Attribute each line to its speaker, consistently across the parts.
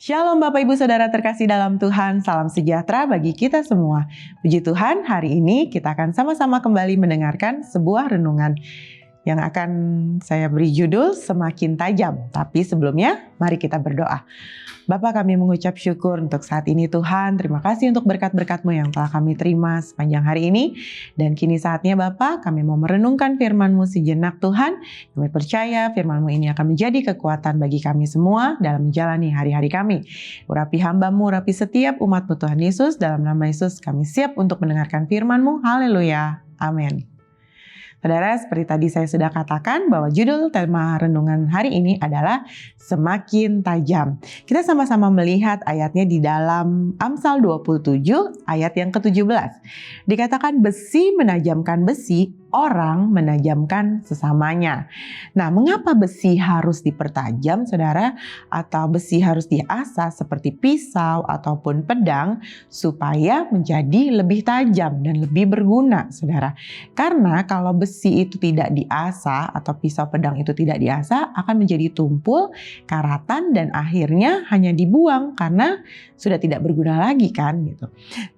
Speaker 1: Shalom Bapak Ibu Saudara terkasih dalam Tuhan, salam sejahtera bagi kita semua. Puji Tuhan, hari ini kita akan sama-sama kembali mendengarkan sebuah renungan yang akan saya beri judul Semakin Tajam. Tapi sebelumnya, mari kita berdoa. Bapa, kami mengucap syukur untuk saat ini Tuhan. Terima kasih untuk berkat-berkat-Mu yang telah kami terima sepanjang hari ini. Dan kini saatnya Bapa, kami mau merenungkan firman-Mu sejenak Tuhan. Kami percaya firman-Mu ini akan menjadi kekuatan bagi kami semua dalam menjalani hari-hari kami. Urapi hamba-Mu, urapi setiap umat-Mu Tuhan Yesus. Dalam nama Yesus kami siap untuk mendengarkan firman-Mu. Haleluya. Amin. Saudara, seperti tadi saya sudah katakan bahwa judul tema renungan hari ini adalah Semakin Tajam. Kita sama-sama melihat ayatnya di dalam Amsal 27 ayat yang ke-17. Dikatakan besi menajamkan besi, orang menajamkan sesamanya. Nah, mengapa besi harus dipertajam, saudara? Atau besi harus diasah seperti pisau ataupun pedang supaya menjadi lebih tajam dan lebih berguna, saudara. Karena kalau besi itu tidak diasah atau pisau pedang itu tidak diasah, akan menjadi tumpul, karatan, dan akhirnya hanya dibuang karena sudah tidak berguna lagi kan gitu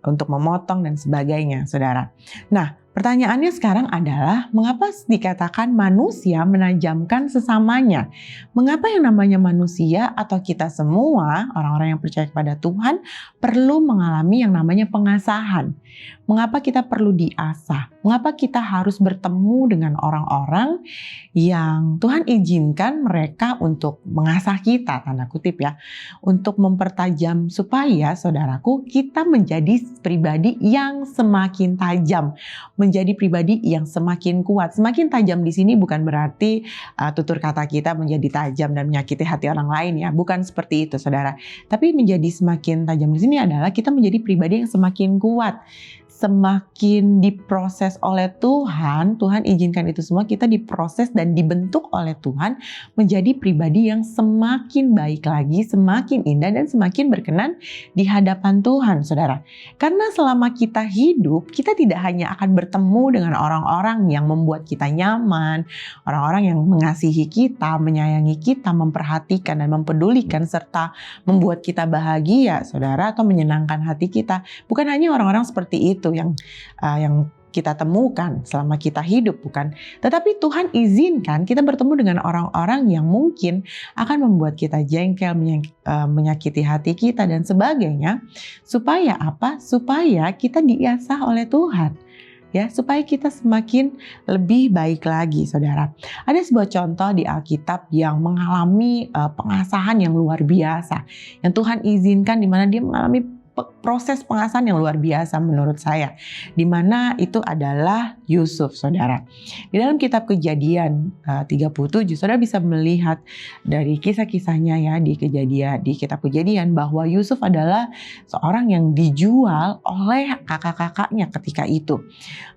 Speaker 1: untuk memotong dan sebagainya, saudara. Nah, pertanyaannya sekarang adalah mengapa dikatakan manusia menajamkan sesamanya? Mengapa yang namanya manusia atau kita semua orang-orang yang percaya kepada Tuhan perlu mengalami yang namanya pengasahan? Mengapa kita perlu diasah? Mengapa kita harus bertemu dengan orang-orang yang Tuhan izinkan mereka untuk mengasah kita, tanda kutip ya, untuk mempertajam supaya saudaraku kita menjadi pribadi yang semakin tajam, menjadi pribadi yang semakin kuat. Semakin tajam di sini bukan berarti tutur kata kita menjadi tajam dan menyakiti hati orang lain ya, bukan seperti itu saudara. Tapi menjadi semakin tajam di sini adalah kita menjadi pribadi yang semakin kuat. Semakin diproses oleh Tuhan, Tuhan izinkan itu semua, kita diproses dan dibentuk oleh Tuhan menjadi pribadi yang semakin baik lagi, semakin indah dan semakin berkenan di hadapan Tuhan, saudara. Karena selama kita hidup, kita tidak hanya akan bertemu dengan orang-orang yang membuat kita nyaman, orang-orang yang mengasihi kita, menyayangi kita, memperhatikan dan mempedulikan serta membuat kita bahagia, saudara, atau menyenangkan hati kita. Bukan hanya orang-orang seperti itu yang kita temukan selama kita hidup, bukan. Tetapi Tuhan izinkan kita bertemu dengan orang-orang yang mungkin akan membuat kita jengkel, menyakiti hati kita dan sebagainya. Supaya apa? Supaya kita diasah oleh Tuhan. Ya, supaya kita semakin lebih baik lagi, saudara. Ada sebuah contoh di Alkitab yang mengalami pengasahan yang luar biasa, yang Tuhan izinkan, di mana dia mengalami proses pengasahan yang luar biasa menurut saya, di mana itu adalah Yusuf, saudara. Di dalam kitab Kejadian 37, saudara bisa melihat dari kisah-kisahnya ya di kitab Kejadian bahwa Yusuf adalah seorang yang dijual oleh kakak-kakaknya ketika itu.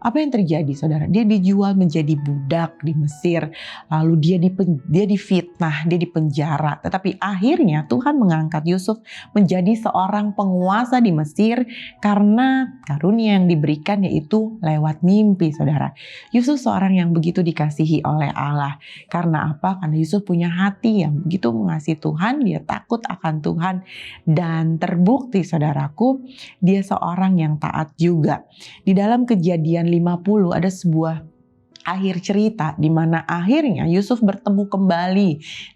Speaker 1: Apa yang terjadi, saudara? Dia dijual menjadi budak di Mesir, lalu dia difitnah, dia dipenjara. Tetapi akhirnya Tuhan mengangkat Yusuf menjadi seorang penguasa di Mesir karena karunia yang diberikan yaitu lewat mimpi, saudara. Yusuf seorang yang begitu dikasihi oleh Allah. Karena apa? Karena Yusuf punya hati yang begitu mengasihi Tuhan, dia takut akan Tuhan, dan terbukti, saudaraku, dia seorang yang taat juga. Di dalam Kejadian 50 ada sebuah akhir cerita di mana akhirnya Yusuf bertemu kembali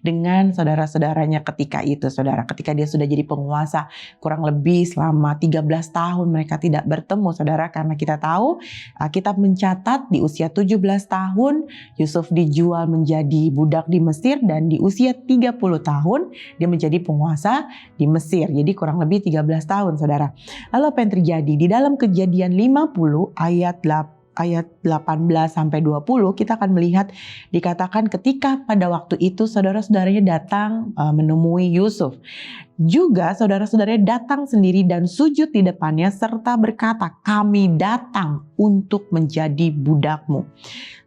Speaker 1: dengan saudara-saudaranya ketika itu, saudara. Ketika dia sudah jadi penguasa, kurang lebih selama 13 tahun mereka tidak bertemu, saudara. Karena kita tahu, kitab mencatat di usia 17 tahun Yusuf dijual menjadi budak di Mesir, dan di usia 30 tahun dia menjadi penguasa di Mesir. Jadi kurang lebih 13 tahun, saudara. Lalu apa yang terjadi? Di dalam Kejadian 50 ayat ayat 18-20 kita akan melihat dikatakan ketika pada waktu itu saudara-saudaranya datang menemui Yusuf. Juga saudara-saudaranya datang sendiri dan sujud di depannya serta berkata, "Kami datang untuk menjadi budakmu."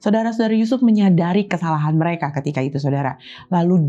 Speaker 1: Saudara-saudara Yusuf menyadari kesalahan mereka ketika itu, saudara. Lalu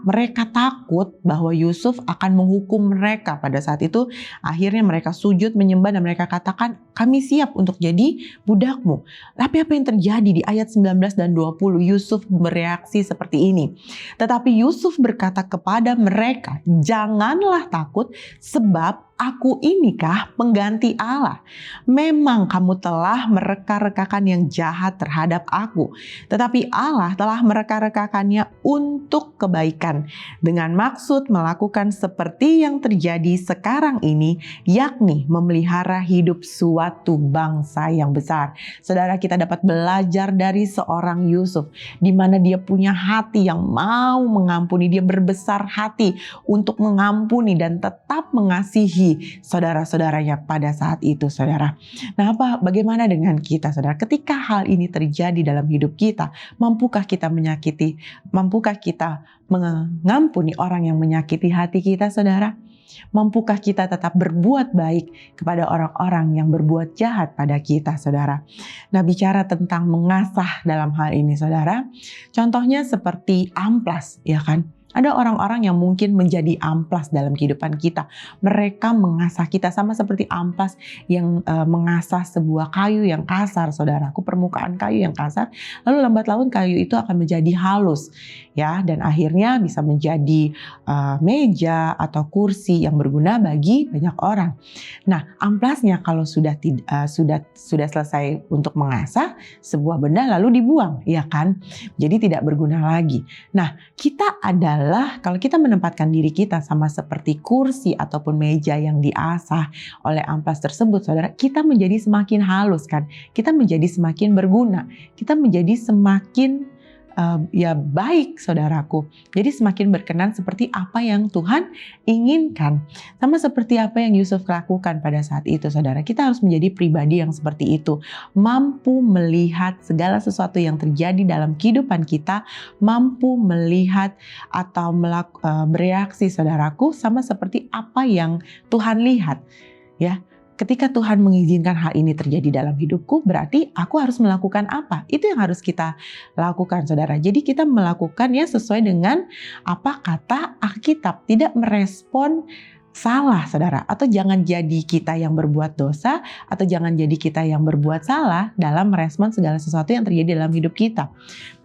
Speaker 1: mereka takut bahwa Yusuf akan menghukum mereka. Pada saat itu akhirnya mereka sujud menyembah dan mereka katakan, "Kami siap untuk jadi budakmu." Tapi apa yang terjadi di ayat 19 dan 20? Yusuf bereaksi seperti ini. Tetapi Yusuf berkata kepada mereka, "Janganlah takut, sebab aku inikah pengganti Allah. Memang kamu telah mereka-rekakan yang jahat terhadap aku, tetapi Allah telah mereka-rekakannya untuk kebaikan, dengan maksud melakukan seperti yang terjadi sekarang ini, yakni memelihara hidup suatu bangsa yang besar." Saudara, kita dapat belajar dari seorang Yusuf, di mana dia punya hati yang mau mengampuni. Dia berbesar hati untuk mengampuni dan tetap mengasihi saudara-saudaranya pada saat itu, saudara. Nah, bagaimana dengan kita, saudara? Ketika hal ini terjadi dalam hidup kita, mampukah kita mengampuni orang yang menyakiti hati kita, saudara? Mampukah kita tetap berbuat baik kepada orang-orang yang berbuat jahat pada kita, saudara? Nah, bicara tentang mengasah dalam hal ini, saudara, contohnya seperti amplas, ya kan? Ada orang-orang yang mungkin menjadi amplas dalam kehidupan kita. Mereka mengasah kita sama seperti amplas yang mengasah sebuah kayu yang kasar, saudaraku, permukaan kayu yang kasar. Lalu lambat laun kayu itu akan menjadi halus, ya, dan akhirnya bisa menjadi meja atau kursi yang berguna bagi banyak orang. Nah, amplasnya kalau sudah selesai untuk mengasah sebuah benda lalu dibuang, ya kan? Jadi tidak berguna lagi. Nah, kita kalau kita menempatkan diri kita sama seperti kursi ataupun meja yang diasah oleh amplas tersebut, saudara, kita menjadi semakin halus kan, kita menjadi semakin berguna, kita menjadi semakin baik, saudaraku. Jadi semakin berkenan seperti apa yang Tuhan inginkan. Sama seperti apa yang Yusuf lakukan pada saat itu, saudara. Kita harus menjadi pribadi yang seperti itu. Mampu melihat segala sesuatu yang terjadi dalam kehidupan kita. Mampu melihat atau bereaksi, saudaraku, sama seperti apa yang Tuhan lihat. Ya. Ketika Tuhan mengizinkan hal ini terjadi dalam hidupku, berarti aku harus melakukan apa? Itu yang harus kita lakukan, saudara. Jadi kita melakukannya sesuai dengan apa kata Alkitab. Tidak merespon salah, saudara. Atau jangan jadi kita yang berbuat dosa, atau jangan jadi kita yang berbuat salah dalam merespon segala sesuatu yang terjadi dalam hidup kita.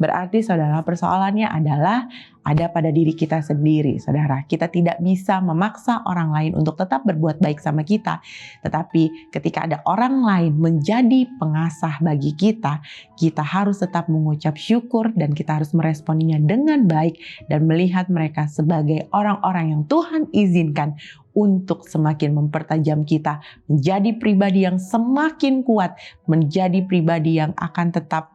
Speaker 1: Berarti, saudara, persoalannya adalah ada pada diri kita sendiri, saudara. Kita tidak bisa memaksa orang lain untuk tetap berbuat baik sama kita. Tetapi ketika ada orang lain menjadi pengasah bagi kita, kita harus tetap mengucap syukur dan kita harus meresponinya dengan baik dan melihat mereka sebagai orang-orang yang Tuhan izinkan untuk semakin mempertajam kita menjadi pribadi yang semakin kuat, menjadi pribadi yang akan tetap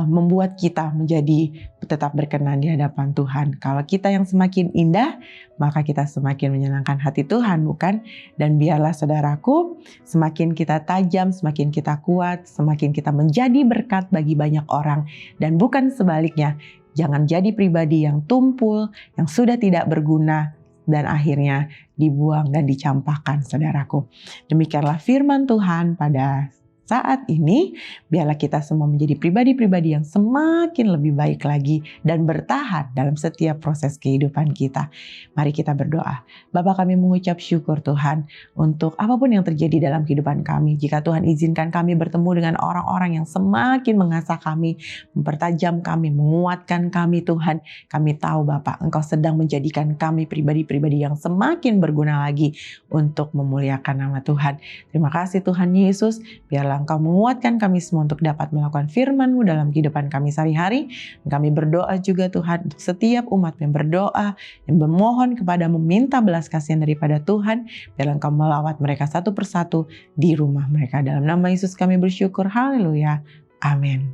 Speaker 1: membuat kita menjadi tetap berkenan di hadapan Tuhan. Kalau kita yang semakin indah, maka kita semakin menyenangkan hati Tuhan, bukan? Dan biarlah, saudaraku, semakin kita tajam, semakin kita kuat, semakin kita menjadi berkat bagi banyak orang. Dan bukan sebaliknya, jangan jadi pribadi yang tumpul, yang sudah tidak berguna, dan akhirnya dibuang dan dicampakkan, saudaraku. Demikianlah firman Tuhan pada saat ini. Biarlah kita semua menjadi pribadi-pribadi yang semakin lebih baik lagi dan bertahan dalam setiap proses kehidupan kita. Mari kita berdoa. Bapa, kami mengucap syukur, Tuhan, untuk apapun yang terjadi dalam kehidupan kami. Jika Tuhan izinkan kami bertemu dengan orang-orang yang semakin mengasah kami, mempertajam kami, menguatkan kami, Tuhan, kami tahu, Bapa, Engkau sedang menjadikan kami pribadi-pribadi yang semakin berguna lagi untuk memuliakan nama Tuhan. Terima kasih, Tuhan Yesus. Biarlah Engkau menguatkan kami semua untuk dapat melakukan firman-Mu dalam kehidupan kami sehari-hari. Kami berdoa juga, Tuhan, untuk setiap umat yang berdoa, yang memohon kepada meminta belas kasihan daripada Tuhan. Biarlah Engkau melawat mereka satu persatu di rumah mereka. Dalam nama Yesus kami bersyukur. Haleluya. Amin.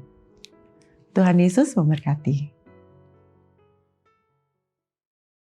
Speaker 1: Tuhan Yesus memberkati.